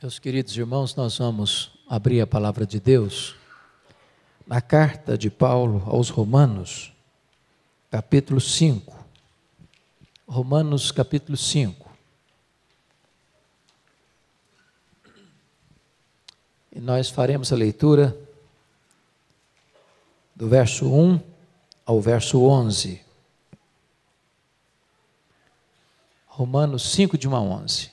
Meus queridos irmãos, nós vamos abrir a palavra de Deus na carta de Paulo aos Romanos, capítulo 5. Romanos, capítulo 5. E nós faremos a leitura do verso 1 ao verso 11. Romanos 5, de 1 a 11.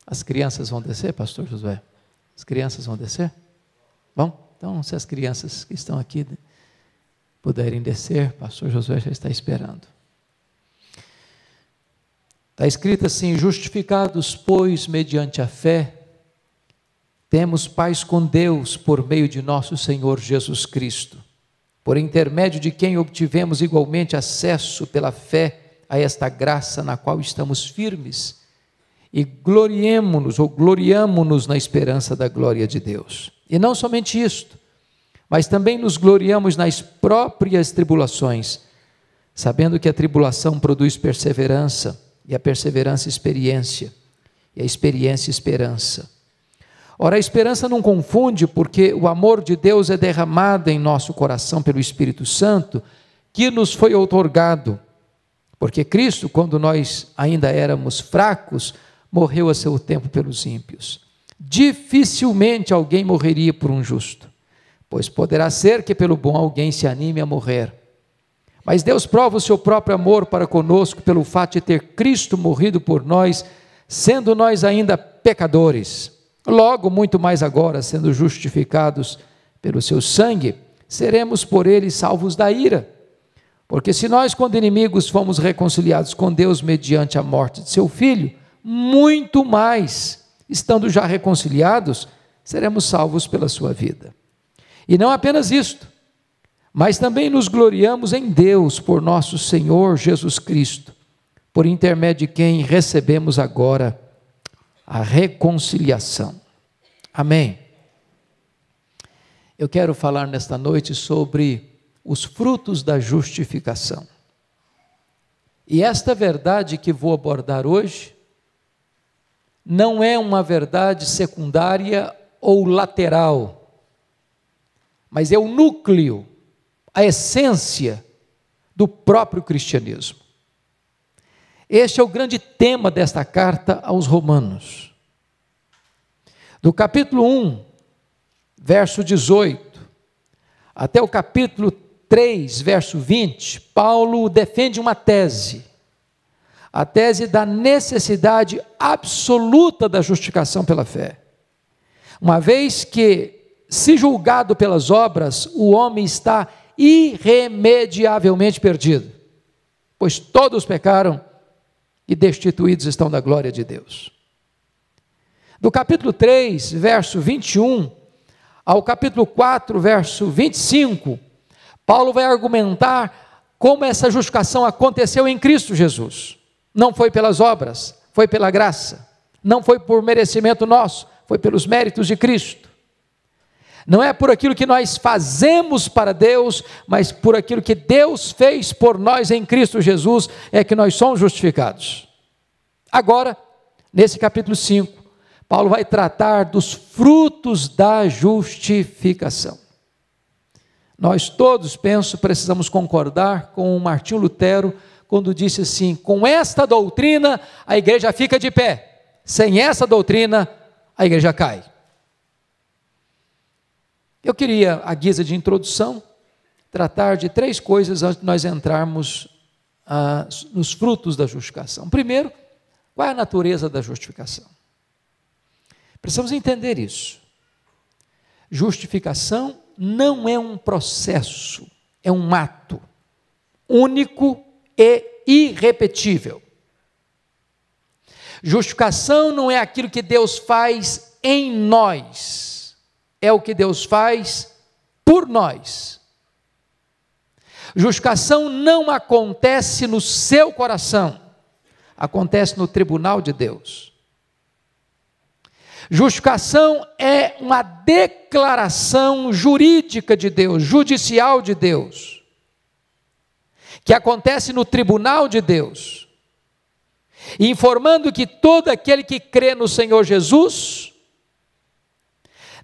As crianças vão descer, pastor Josué? As crianças vão descer? Bom, então se as crianças que estão aqui puderem descer, pastor Josué já está esperando. Está escrito assim: justificados, pois, mediante a fé, temos paz com Deus por meio de nosso Senhor Jesus Cristo, por intermédio de quem obtivemos igualmente acesso pela fé a esta graça na qual estamos firmes, e gloriamo-nos na esperança da glória de Deus. E não somente isto, mas também nos gloriamos nas próprias tribulações, sabendo que a tribulação produz perseverança, e a perseverança experiência, e a experiência esperança. Ora, a esperança não confunde, porque o amor de Deus é derramado em nosso coração pelo Espírito Santo, que nos foi outorgado, porque Cristo, quando nós ainda éramos fracos, morreu a seu tempo pelos ímpios. Dificilmente alguém morreria por um justo, pois poderá ser que pelo bom alguém se anime a morrer. Mas Deus prova o seu próprio amor para conosco pelo fato de ter Cristo morrido por nós, sendo nós ainda pecadores. Logo, muito mais agora, sendo justificados pelo seu sangue, seremos por ele salvos da ira. Porque se nós, quando inimigos, fomos reconciliados com Deus mediante a morte de seu Filho, muito mais, estando já reconciliados, seremos salvos pela sua vida. E não apenas isto, mas também nos gloriamos em Deus por nosso Senhor Jesus Cristo, por intermédio de quem recebemos agora a reconciliação. Amém. Eu quero falar nesta noite sobre os frutos da justificação. E esta verdade que vou abordar hoje não é uma verdade secundária ou lateral, mas é o núcleo, a essência do próprio cristianismo. Este é o grande tema desta carta aos Romanos. Do capítulo 1, verso 18, até o capítulo 3, verso 20, Paulo defende uma tese. A tese da necessidade absoluta da justificação pela fé. Uma vez que, se julgado pelas obras, o homem está irremediavelmente perdido, pois todos pecaram e destituídos estão da glória de Deus. Do capítulo 3, verso 21, ao capítulo 4, verso 25, Paulo vai argumentar como essa justificação aconteceu em Cristo Jesus. Não foi pelas obras, foi pela graça. Não foi por merecimento nosso, foi pelos méritos de Cristo. Não é por aquilo que nós fazemos para Deus, mas por aquilo que Deus fez por nós em Cristo Jesus, é que nós somos justificados. Agora, nesse capítulo 5, Paulo vai tratar dos frutos da justificação. Nós todos, penso, precisamos concordar com o Martinho Lutero, quando disse assim: com esta doutrina a igreja fica de pé, sem essa doutrina a igreja cai. Eu queria, à guisa de introdução, tratar de 3 coisas antes de nós entrarmos nos frutos da justificação. Primeiro, qual é a natureza da justificação? Precisamos entender isso. Justificação não é um processo, é um ato único e irrepetível. Justificação não é aquilo que Deus faz em nós, é o que Deus faz por nós. Justificação não acontece no seu coração, acontece no tribunal de Deus. Justificação é uma declaração jurídica de Deus, judicial de Deus. que acontece no tribunal de Deus, informando que todo aquele que crê no Senhor Jesus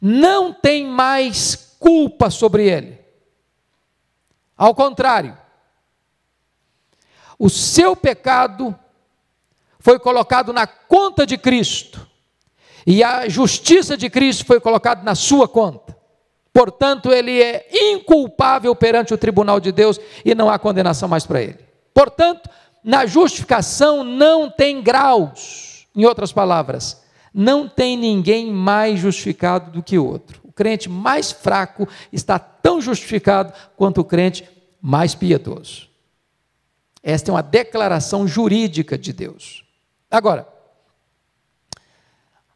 não tem mais culpa sobre ele. Ao contrário, o seu pecado foi colocado na conta de Cristo, e a justiça de Cristo foi colocada na sua conta. Portanto, ele é inculpável perante o tribunal de Deus e não há condenação mais para ele. Portanto, na justificação não tem graus. Em outras palavras, não tem ninguém mais justificado do que outro. O crente mais fraco está tão justificado quanto o crente mais piedoso. Esta é uma declaração jurídica de Deus. Agora,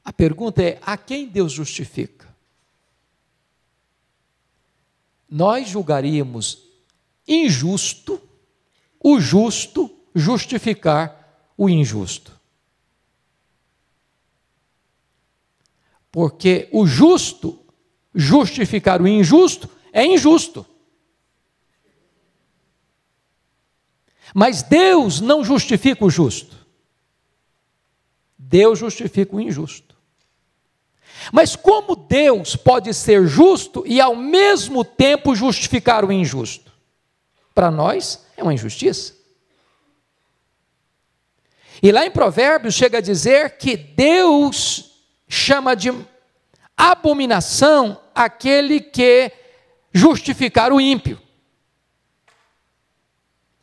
a pergunta é: a quem Deus justifica? Nós julgaríamos injusto o justo justificar o injusto. Porque o justo justificar o injusto é injusto. Mas Deus não justifica o justo. Deus justifica o injusto. Mas como Deus pode ser justo e ao mesmo tempo justificar o injusto? Para nós é uma injustiça. E lá em Provérbios chega a dizer que Deus chama de abominação aquele que justificar o ímpio.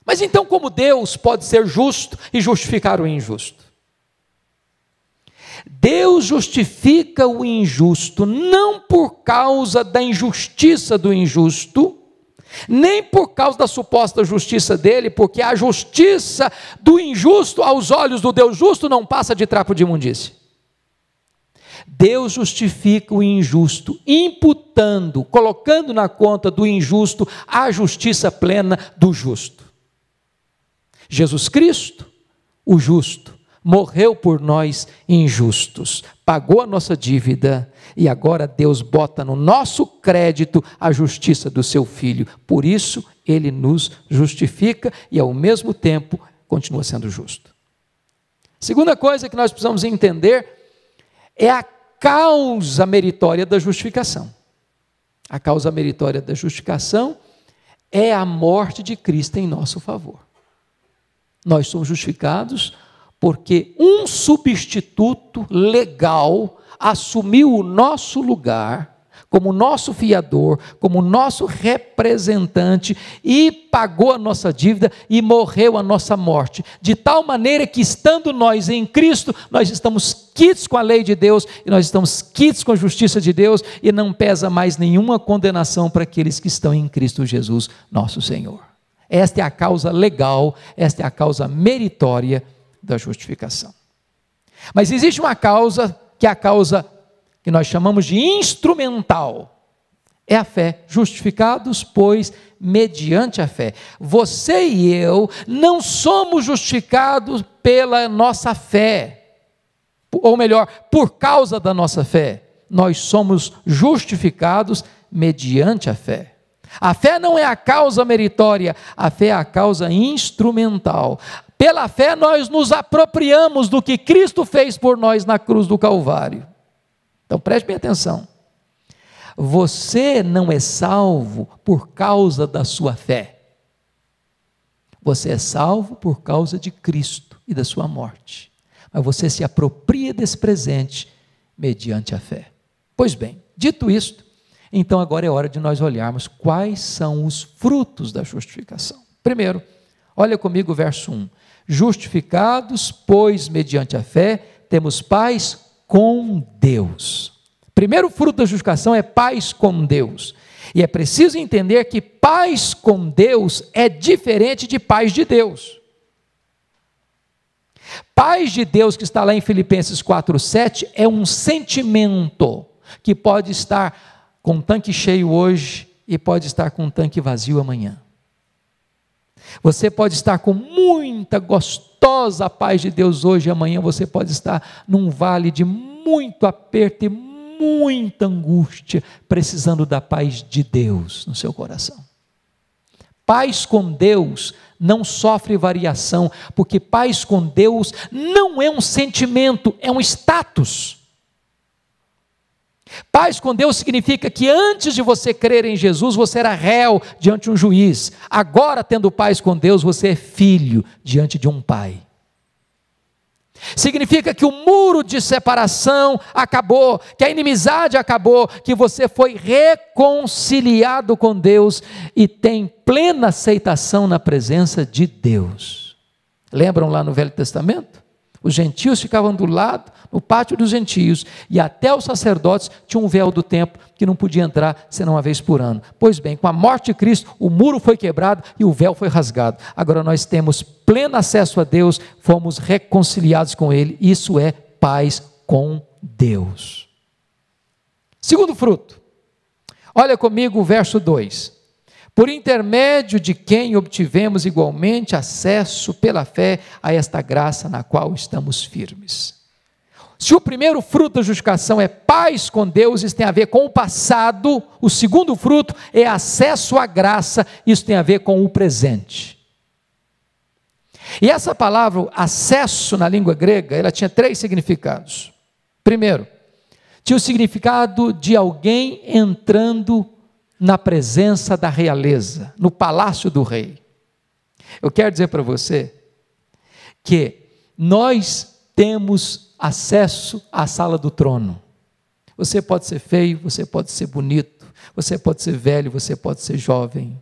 Mas então como Deus pode ser justo e justificar o injusto? Deus justifica o injusto não por causa da injustiça do injusto, nem por causa da suposta justiça dele, porque a justiça do injusto aos olhos do Deus justo não passa de trapo de imundície. Deus justifica o injusto, imputando, colocando na conta do injusto a justiça plena do justo. Jesus Cristo, o justo, morreu por nós injustos, pagou a nossa dívida e agora Deus bota no nosso crédito a justiça do seu Filho. Por isso ele nos justifica e ao mesmo tempo continua sendo justo. Segunda coisa que nós precisamos entender é a causa meritória da justificação. A causa meritória da justificação é a morte de Cristo em nosso favor. Nós somos justificados porque um substituto legal assumiu o nosso lugar, como nosso fiador, como nosso representante, e pagou a nossa dívida e morreu a nossa morte, de tal maneira que, estando nós em Cristo, nós estamos quites com a lei de Deus, e nós estamos quites com a justiça de Deus, e não pesa mais nenhuma condenação para aqueles que estão em Cristo Jesus, nosso Senhor. Esta é a causa legal, esta é a causa meritória da justificação. Mas existe uma causa, que é a causa que nós chamamos de instrumental, é a fé. Justificados, pois, mediante a fé. Você e eu não somos justificados pela nossa fé, ou melhor, por causa da nossa fé. Nós somos justificados mediante a fé. A fé não é a causa meritória, a fé é a causa instrumental. Pela fé nós nos apropriamos do que Cristo fez por nós na cruz do Calvário. Então preste bem atenção. Você não é salvo por causa da sua fé. Você é salvo por causa de Cristo e da sua morte. Mas você se apropria desse presente mediante a fé. Pois bem, dito isto, então agora é hora de nós olharmos quais são os frutos da justificação. Primeiro, olha comigo o verso 1. Justificados, pois, mediante a fé, temos paz com Deus. Primeiro fruto da justificação é paz com Deus. E é preciso entender que paz com Deus é diferente de paz de Deus. Paz de Deus, que está lá em Filipenses 4:7, é um sentimento que pode estar com um tanque cheio hoje e pode estar com um tanque vazio amanhã. Você pode estar com muita gostosa paz de Deus hoje e amanhã você pode estar num vale de muito aperto e muita angústia, precisando da paz de Deus no seu coração. paz com Deus não sofre variação, porque paz com Deus não é um sentimento, é um status. Paz com Deus significa que antes de você crer em Jesus, você era réu diante de um juiz. Agora, tendo paz com Deus, você é filho diante de um pai. Significa que o muro de separação acabou, que a inimizade acabou, que você foi reconciliado com Deus e tem plena aceitação na presença de Deus. Lembram lá no Velho Testamento? Os gentios ficavam do lado, no pátio dos gentios, e até os sacerdotes tinham um véu do templo que não podia entrar senão uma vez por ano. Pois bem, com a morte de Cristo, o muro foi quebrado e o véu foi rasgado. Agora nós temos pleno acesso a Deus, fomos reconciliados com Ele, isso é paz com Deus. Segundo fruto, olha comigo o verso 2. Por intermédio de quem obtivemos igualmente acesso pela fé a esta graça na qual estamos firmes. Se o primeiro fruto da justificação é paz com Deus, isso tem a ver com o passado, o segundo fruto é acesso à graça, isso tem a ver com o presente. E essa palavra, acesso na língua grega, ela tinha 3 significados. Primeiro, tinha o significado de alguém entrando na presença da realeza, no palácio do rei. Eu quero dizer para você que nós temos acesso à sala do trono. Você pode ser feio, você pode ser bonito, você pode ser velho, você pode ser jovem,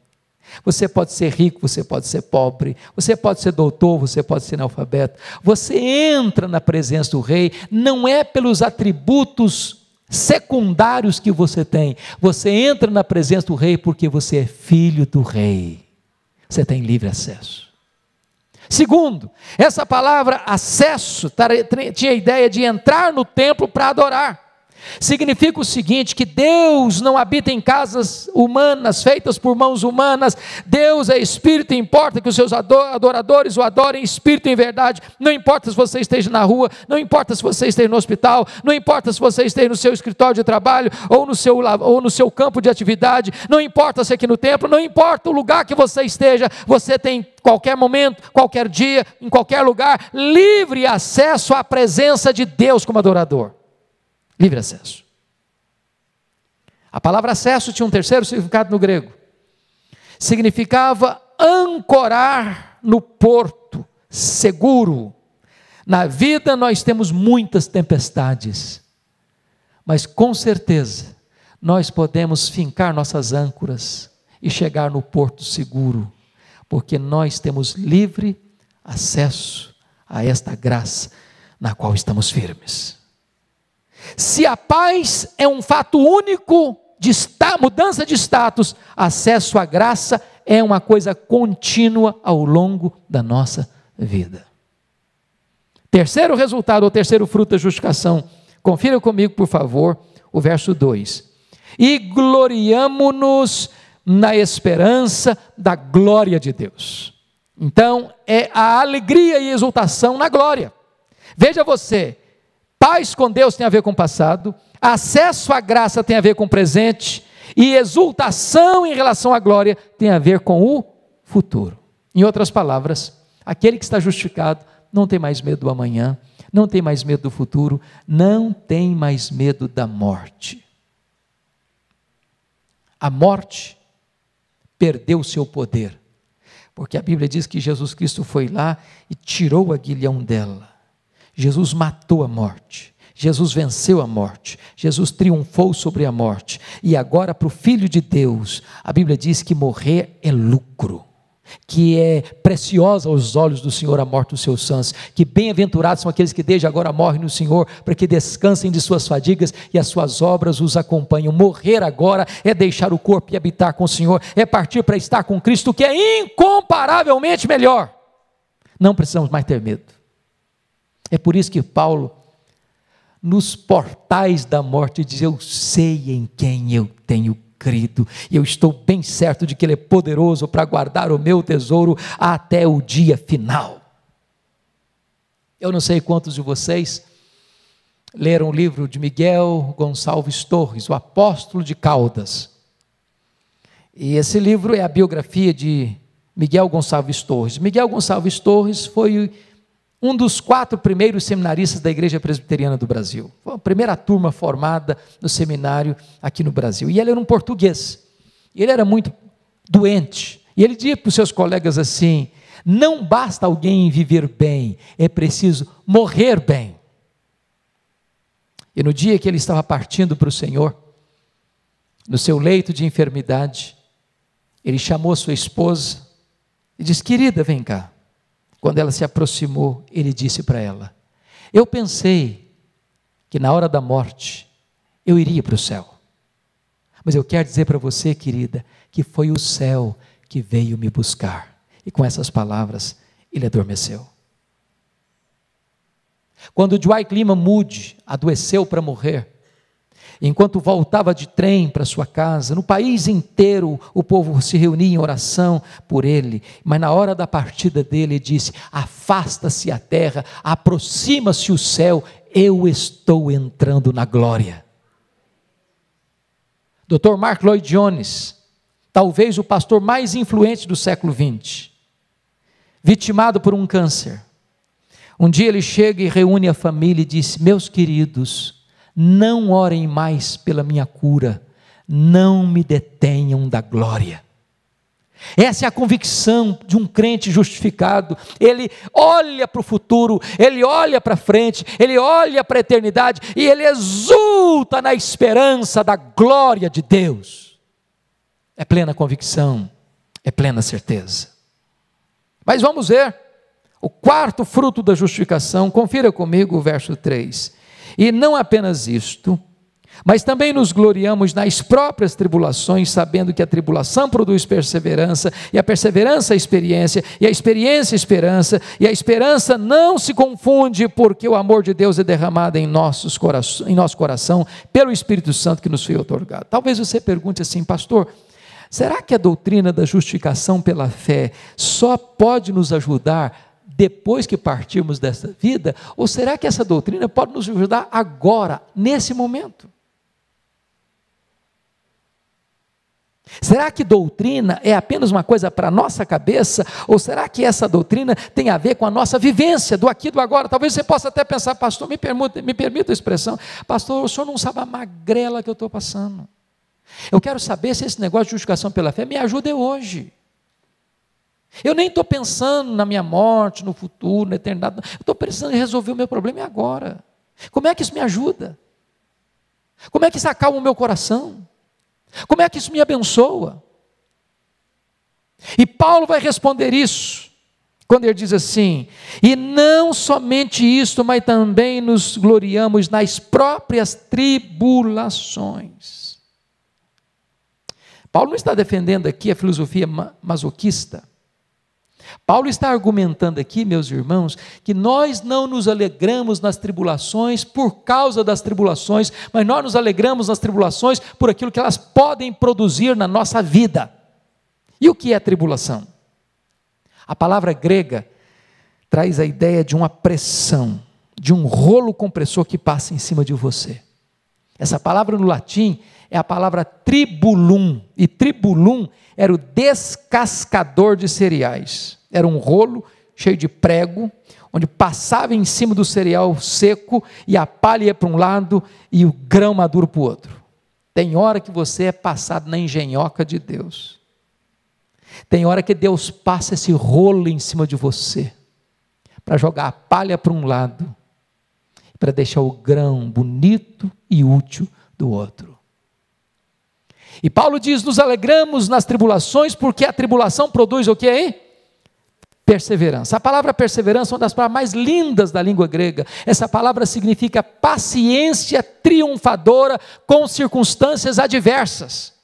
você pode ser rico, você pode ser pobre, você pode ser doutor, você pode ser analfabeto. Você entra na presença do rei, não é pelos atributos secundários que você tem, você entra na presença do rei porque você é filho do rei, você tem livre acesso. Segundo, essa palavra acesso tinha a ideia de entrar no templo para adorar. Significa o seguinte, que Deus não habita em casas humanas, feitas por mãos humanas. Deus é Espírito e importa que os seus adoradores o adorem em Espírito e em verdade. Não importa se você esteja na rua, não importa se você esteja no hospital, não importa se você esteja no seu escritório de trabalho, ou no seu campo de atividade, não importa se aqui no templo, não importa o lugar que você esteja, você tem qualquer momento, qualquer dia, em qualquer lugar, livre acesso à presença de Deus como adorador. Livre acesso. A palavra acesso tinha um terceiro significado no grego. Significava ancorar no porto, seguro. Na vida nós temos muitas tempestades, mas com certeza nós podemos fincar nossas âncoras e chegar no porto seguro, porque nós temos livre acesso a esta graça na qual estamos firmes. Se a paz é um fato único de mudança de status, acesso à graça é uma coisa contínua ao longo da nossa vida. Terceiro resultado, ou terceiro fruto da justificação, confira comigo por favor, o verso 2. E gloriamo-nos na esperança da glória de Deus. Então, é a alegria e exultação na glória. Veja você, paz com Deus tem a ver com o passado, acesso à graça tem a ver com o presente, e exultação em relação à glória tem a ver com o futuro. Em outras palavras, aquele que está justificado não tem mais medo do amanhã, não tem mais medo do futuro, não tem mais medo da morte. A morte perdeu o seu poder, porque a Bíblia diz que Jesus Cristo foi lá e tirou o aguilhão dela. Jesus matou a morte, Jesus venceu a morte, Jesus triunfou sobre a morte, e agora para o Filho de Deus, a Bíblia diz que morrer é lucro, que é preciosa aos olhos do Senhor a morte dos seus santos, que bem-aventurados são aqueles que desde agora morrem no Senhor, para que descansem de suas fadigas e as suas obras os acompanham. Morrer agora é deixar o corpo e habitar com o Senhor, é partir para estar com Cristo, que é incomparavelmente melhor. Não precisamos mais ter medo. É por isso que Paulo, nos portais da morte, diz: eu sei em quem eu tenho crido, e eu estou bem certo de que Ele é poderoso para guardar o meu tesouro até o dia final. Eu não sei quantos de vocês leram o livro de Miguel Gonçalves Torres, o Apóstolo de Caldas. E esse livro é a biografia de Miguel Gonçalves Torres. Miguel Gonçalves Torres foi um dos 4 primeiros seminaristas da Igreja Presbiteriana do Brasil. Foi a primeira turma formada no seminário aqui no Brasil. E ele era um português. Ele era muito doente. E ele dizia para os seus colegas assim: não basta alguém viver bem, é preciso morrer bem. E no dia que ele estava partindo para o Senhor, no seu leito de enfermidade, ele chamou sua esposa e disse: querida, vem cá. Quando ela se aproximou, ele disse para ela: eu pensei que na hora da morte eu iria para o céu, mas eu quero dizer para você, querida, que foi o céu que veio me buscar. E com essas palavras, ele adormeceu. Quando Dwight Lyman Moody adoeceu para morrer, enquanto voltava de trem para sua casa, no país inteiro o povo se reunia em oração por ele, mas na hora da partida dele ele disse: afasta-se a terra, aproxima-se o céu, eu estou entrando na glória. Dr. Mark Lloyd Jones, talvez o pastor mais influente do século XX, vitimado por um câncer, um dia ele chega e reúne a família e diz: meus queridos, não orem mais pela minha cura, não me detenham da glória. Essa é a convicção de um crente justificado. Ele olha para o futuro, ele olha para frente, ele olha para a eternidade e ele exulta na esperança da glória de Deus. É plena convicção, é plena certeza. Mas vamos ver o 4º fruto da justificação. Confira comigo o verso 3. E não apenas isto, mas também nos gloriamos nas próprias tribulações, sabendo que a tribulação produz perseverança, e a perseverança experiência, e a experiência esperança, e a esperança não se confunde, porque o amor de Deus é derramado em nosso coração, pelo Espírito Santo que nos foi otorgado. Talvez você pergunte assim: pastor, será que a doutrina da justificação pela fé só pode nos ajudar depois que partirmos desta vida, ou será que essa doutrina pode nos ajudar agora, nesse momento? Será que doutrina é apenas uma coisa para a nossa cabeça, ou será que essa doutrina tem a ver com a nossa vivência, do aqui e do agora? Talvez você possa até pensar: pastor, me permita a expressão, pastor, o senhor não sabe a magrela que eu estou passando. Eu quero saber se esse negócio de justificação pela fé me ajuda hoje. Eu nem estou pensando na minha morte, no futuro, na eternidade. Eu estou precisando resolver o meu problema agora. Como é que isso me ajuda? Como é que isso acalma o meu coração? Como é que isso me abençoa? E Paulo vai responder isso, quando ele diz assim: e não somente isto, mas também nos gloriamos nas próprias tribulações. Paulo não está defendendo aqui a filosofia masoquista. Paulo está argumentando aqui, meus irmãos, que nós não nos alegramos nas tribulações por causa das tribulações, mas nós nos alegramos nas tribulações por aquilo que elas podem produzir na nossa vida. E o que é tribulação? A palavra grega traz a ideia de uma pressão, de um rolo compressor que passa em cima de você. Essa palavra no latim é a palavra tribulum, e tribulum era o descascador de cereais. Era um rolo cheio de prego, onde passava em cima do cereal seco, e a palha ia para um lado e o grão maduro para o outro. Tem hora que você é passado na engenhoca de Deus. Tem hora que Deus passa esse rolo em cima de você, para jogar a palha para um lado, para deixar o grão bonito e útil do outro. E Paulo diz: nos alegramos nas tribulações, porque a tribulação produz o que aí? Perseverança. A palavra perseverança é uma das palavras mais lindas da língua grega. Essa palavra significa paciência triunfadora com circunstâncias adversas.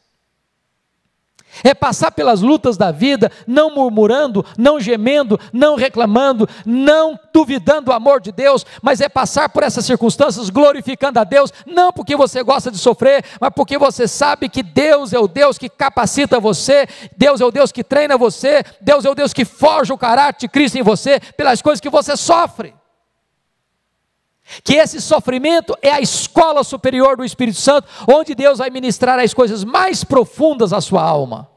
É passar pelas lutas da vida, não murmurando, não gemendo, não reclamando, não duvidando do amor de Deus, mas é passar por essas circunstâncias glorificando a Deus, não porque você gosta de sofrer, mas porque você sabe que Deus é o Deus que capacita você, Deus é o Deus que treina você, Deus é o Deus que forja o caráter de Cristo em você, pelas coisas que você sofre. Que esse sofrimento é a escola superior do Espírito Santo, onde Deus vai ministrar as coisas mais profundas à sua alma.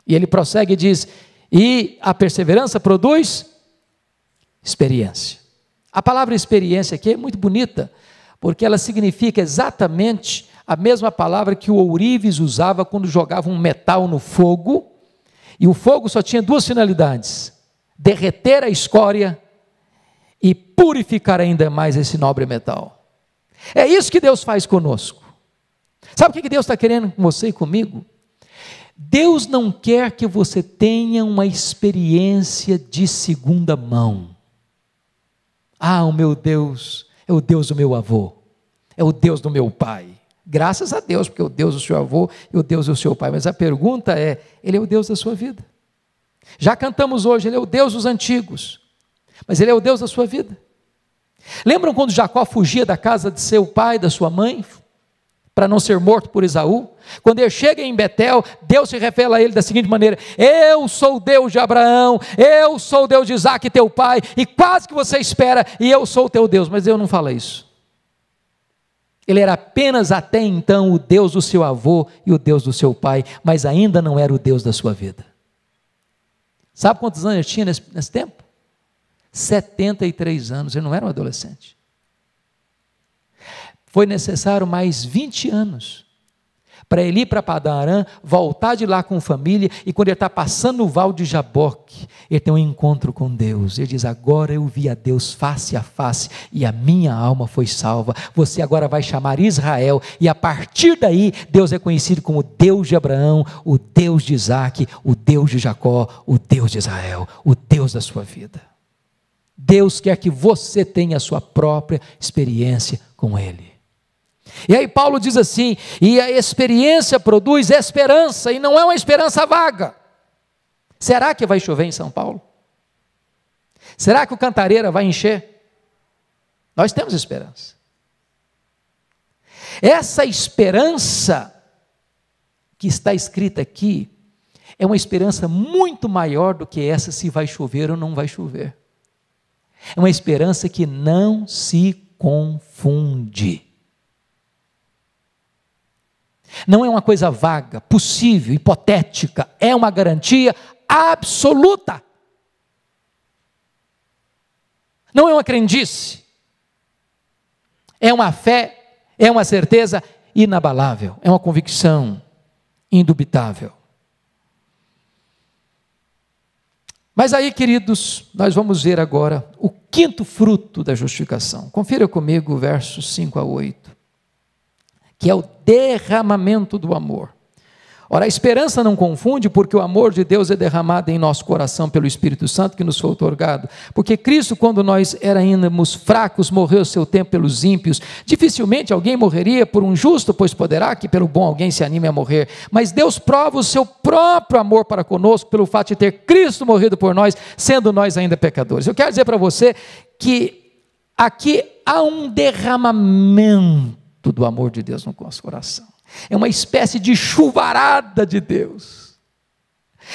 E ele prossegue e diz: e a perseverança produz experiência. A palavra experiência aqui é muito bonita, porque ela significa exatamente a mesma palavra que o ourives usava quando jogava um metal no fogo, e o fogo só tinha duas finalidades: derreter a escória e purificar ainda mais esse nobre metal. É isso que Deus faz conosco. Sabe o que Deus está querendo com você e comigo? Deus não quer que você tenha uma experiência de segunda mão. Ah, o meu Deus é o Deus do meu avô, é o Deus do meu pai. Graças a Deus, porque é o Deus do seu avô e o Deus do seu pai. Mas a pergunta é: Ele é o Deus da sua vida? Já cantamos hoje, Ele é o Deus dos antigos, mas Ele é o Deus da sua vida. Lembram quando Jacó fugia da casa de seu pai, da sua mãe, para não ser morto por Esaú? Quando ele chega em Betel, Deus se revela a ele da seguinte maneira: eu sou o Deus de Abraão, eu sou o Deus de Isaque, teu pai, e quase que você espera, e eu sou o teu Deus. Mas Deus não fala isso. Ele era apenas até então o Deus do seu avô e o Deus do seu pai, mas ainda não era o Deus da sua vida. Sabe quantos anos ele tinha nesse tempo? 73 anos, ele não era um adolescente. Foi necessário mais 20 anos para ele ir para Padã Arã, voltar de lá com família, e quando ele está passando no Val de Jaboque, ele tem um encontro com Deus. Ele diz: agora eu vi a Deus face a face, e a minha alma foi salva. Você agora vai chamar Israel, e a partir daí, Deus é conhecido como o Deus de Abraão, o Deus de Isaque, o Deus de Jacó, o Deus de Israel, o Deus da sua vida. Deus quer que você tenha a sua própria experiência com Ele. E aí Paulo diz assim: e a experiência produz esperança, e não é uma esperança vaga. Será que vai chover em São Paulo? Será que o Cantareira vai encher? Nós temos esperança. Essa esperança que está escrita aqui é uma esperança muito maior do que essa se vai chover ou não vai chover. É uma esperança que não se confunde. Não é uma coisa vaga, possível, hipotética, é uma garantia absoluta. Não é uma crendice, é uma fé, é uma certeza inabalável, é uma convicção indubitável. Mas aí, queridos, nós vamos ver agora o quinto fruto da justificação. Confira comigo versos 5 a 8. Que é o derramamento do amor. Ora, a esperança não confunde, porque o amor de Deus é derramado em nosso coração pelo Espírito Santo que nos foi outorgado. Porque Cristo, quando nós éramos fracos, morreu ao seu tempo pelos ímpios. Dificilmente alguém morreria por um justo, pois poderá que pelo bom alguém se anime a morrer. Mas Deus prova o seu próprio amor para conosco, pelo fato de ter Cristo morrido por nós, sendo nós ainda pecadores. Eu quero dizer para você que aqui há um derramamento do amor de Deus no nosso coração. É uma espécie de chuvarada de Deus.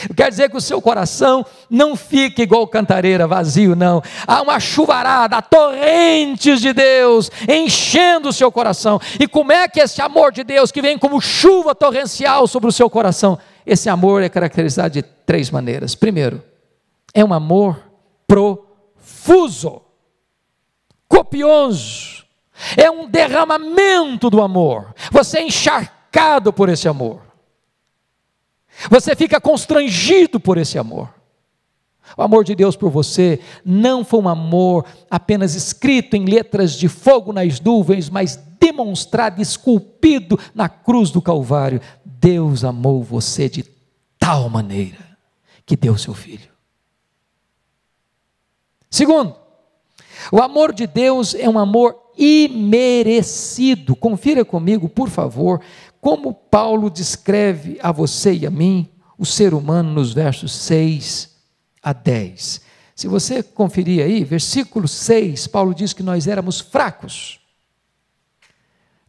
Eu quero dizer que o seu coração não fica igual Cantareira, vazio, não. Há uma chuvarada, há torrentes de Deus enchendo o seu coração. E como é que esse amor de Deus, que vem como chuva torrencial sobre o seu coração, esse amor é caracterizado de três maneiras. Primeiro, é um amor profuso, copioso. É um derramamento do amor. Você é encharcado por esse amor. Você fica constrangido por esse amor. O amor de Deus por você não foi um amor apenas escrito em letras de fogo nas nuvens, mas demonstrado, esculpido na cruz do Calvário. Deus amou você de tal maneira que deu seu Filho. Segundo, o amor de Deus é um amor imerecido. Confira comigo, por favor, como Paulo descreve a você e a mim o ser humano nos versos 6 a 10. Se você conferir aí, versículo 6, Paulo diz que nós éramos fracos.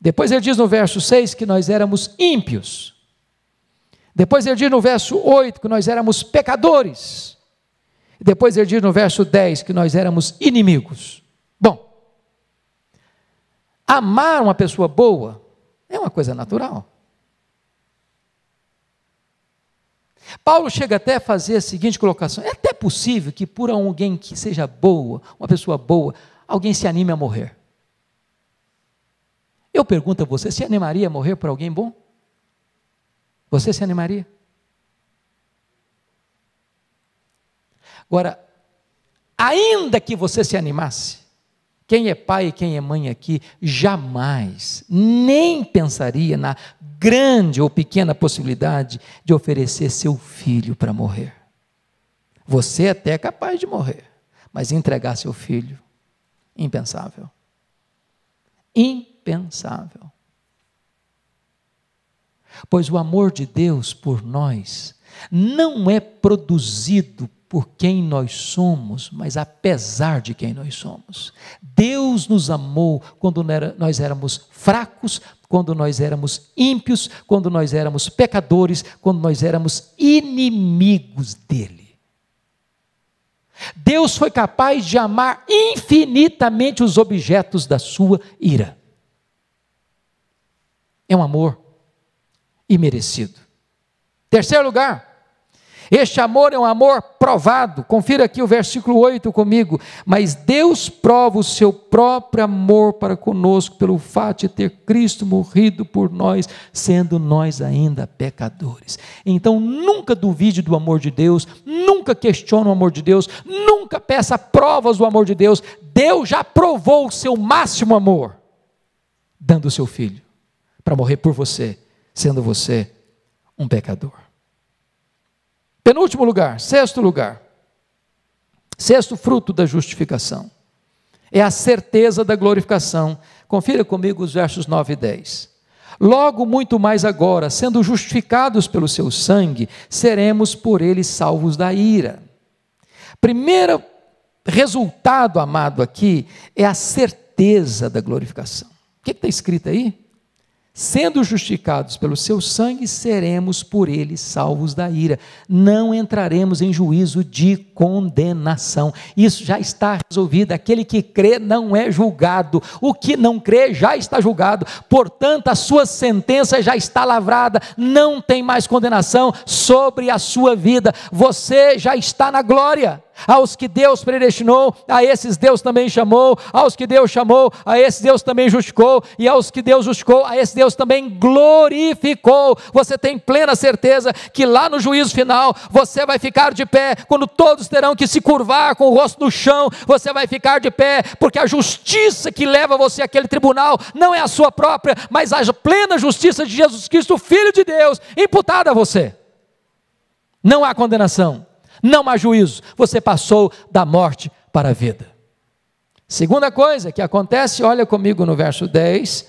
Depois ele diz no verso 6 que nós éramos ímpios. Depois ele diz no verso 8 que nós éramos pecadores. Depois ele diz no verso 10 que nós éramos inimigos. Bom, amar uma pessoa boa é uma coisa natural. Paulo chega até a fazer a seguinte colocação: é até possível que por alguém que seja boa, uma pessoa boa, alguém se anime a morrer. Eu pergunto a você, se animaria a morrer por alguém bom? Você se animaria? Agora, ainda que você se animasse, quem é pai e quem é mãe aqui, jamais, nem pensaria na grande ou pequena possibilidade de oferecer seu filho para morrer. Você até é capaz de morrer, mas entregar seu filho, impensável. Impensável. Pois o amor de Deus por nós não é produzido por quem nós somos, mas apesar de quem nós somos. Deus nos amou quando nós éramos fracos, quando nós éramos ímpios, quando nós éramos pecadores, quando nós éramos inimigos dele. Deus foi capaz de amar infinitamente os objetos da sua ira. É um amor imerecido. Terceiro lugar, este amor é um amor provado. Confira aqui o versículo 8 comigo. Mas Deus prova o seu próprio amor para conosco pelo fato de ter Cristo morrido por nós, sendo nós ainda pecadores. Então nunca duvide do amor de Deus, nunca questione o amor de Deus, nunca peça provas do amor de Deus. Deus já provou o seu máximo amor, dando o seu filho para morrer por você, sendo você um pecador. Penúltimo lugar, sexto fruto da justificação, é a certeza da glorificação. Confira comigo os versos 9 e 10. Logo muito mais agora, sendo justificados pelo seu sangue, seremos por ele salvos da ira. Primeiro resultado, amado, aqui, é a certeza da glorificação. O que está escrito aí? Sendo justificados pelo seu sangue, seremos por ele salvos da ira. Não entraremos em juízo de condenação. Isso já está resolvido. Aquele que crê não é julgado. O que não crê já está julgado. Portanto, a sua sentença já está lavrada. Não tem mais condenação sobre a sua vida. Você já está na glória. Aos que Deus predestinou, a esses Deus também chamou. Aos que Deus chamou, a esses Deus também justificou. E aos que Deus justificou, a esses Deus também glorificou. Você tem plena certeza que lá no juízo final, você vai ficar de pé, quando todos terão que se curvar com o rosto no chão, você vai ficar de pé, porque a justiça que leva você àquele tribunal, não é a sua própria, mas a plena justiça de Jesus Cristo, Filho de Deus, imputada a você. Não há condenação. Não há juízo, você passou da morte para a vida. Segunda coisa que acontece, olha comigo no verso 10,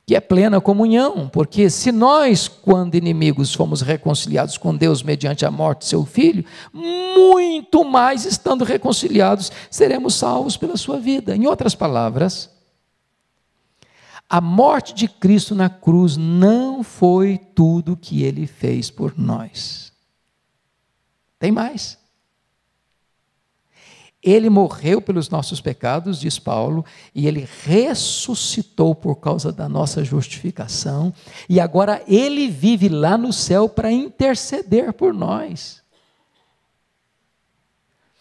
que é plena comunhão, porque se nós, quando inimigos, fomos reconciliados com Deus mediante a morte de seu Filho, muito mais estando reconciliados, seremos salvos pela sua vida. Em outras palavras, a morte de Cristo na cruz não foi tudo que ele fez por nós. Tem mais. Ele morreu pelos nossos pecados, diz Paulo, e ele ressuscitou por causa da nossa justificação, e agora ele vive lá no céu para interceder por nós.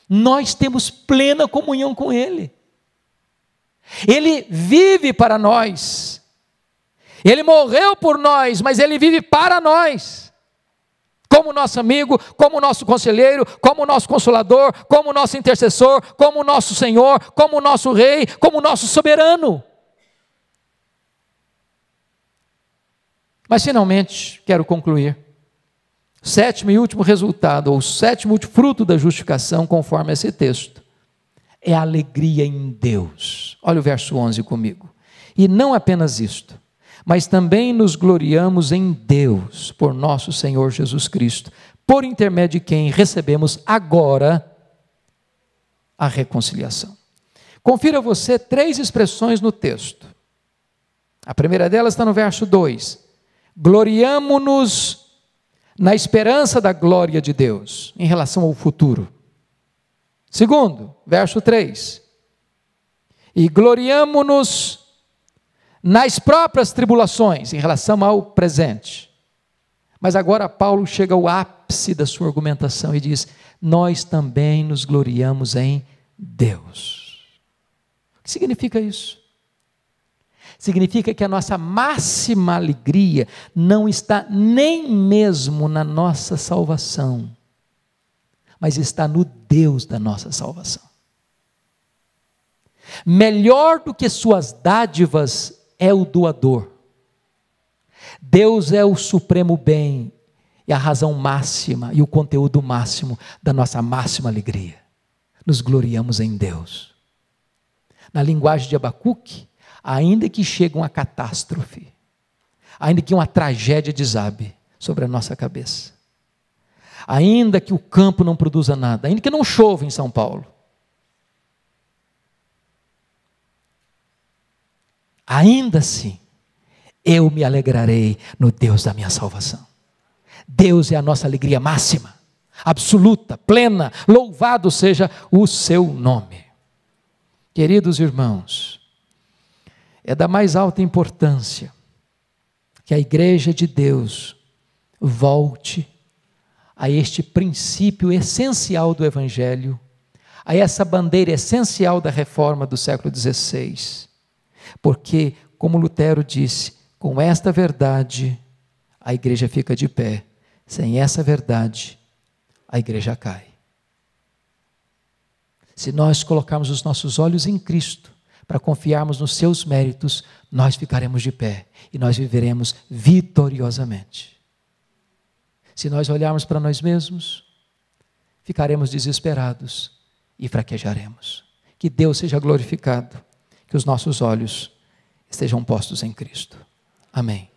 Nós temos plena comunhão com ele. Ele vive para nós. Ele morreu por nós, mas ele vive para nós. Como nosso amigo, como nosso conselheiro, como nosso consolador, como nosso intercessor, como nosso Senhor, como nosso Rei, como nosso soberano. Mas finalmente, quero concluir. Sétimo e último resultado, ou sétimo e último fruto da justificação, conforme esse texto, é a alegria em Deus. Olha o verso 11 comigo. E não apenas isto, mas também nos gloriamos em Deus, por nosso Senhor Jesus Cristo, por intermédio de quem recebemos agora a reconciliação. Confira você 3 expressões no texto. A primeira delas está no verso 2. Gloriamo-nos na esperança da glória de Deus, em relação ao futuro. Segundo, verso 3. E gloriamo-nos nas próprias tribulações, em relação ao presente. Mas agora Paulo chega ao ápice ápice da sua argumentação e diz: nós também nos gloriamos em Deus. O que significa isso? Significa que a nossa máxima alegria não está nem mesmo na nossa salvação, mas está no Deus da nossa salvação. Melhor do que suas dádivas é o doador. Deus é o supremo bem e a razão máxima e o conteúdo máximo da nossa máxima alegria. Nos gloriamos em Deus. Na linguagem de Abacuque, ainda que chegue uma catástrofe, ainda que uma tragédia desabe sobre a nossa cabeça, ainda que o campo não produza nada, ainda que não chova em São Paulo, ainda assim, eu me alegrarei no Deus da minha salvação. Deus é a nossa alegria máxima, absoluta, plena, louvado seja o seu nome. Queridos irmãos, é da mais alta importância que a igreja de Deus volte a este princípio essencial do Evangelho, a essa bandeira essencial da reforma do século XVI, porque, como Lutero disse, com esta verdade a igreja fica de pé, sem essa verdade a igreja cai. Se nós colocarmos os nossos olhos em Cristo, para confiarmos nos seus méritos, nós ficaremos de pé e nós viveremos vitoriosamente. Se nós olharmos para nós mesmos, ficaremos desesperados e fraquejaremos. Que Deus seja glorificado, que os nossos olhos estejam postos em Cristo. Amém.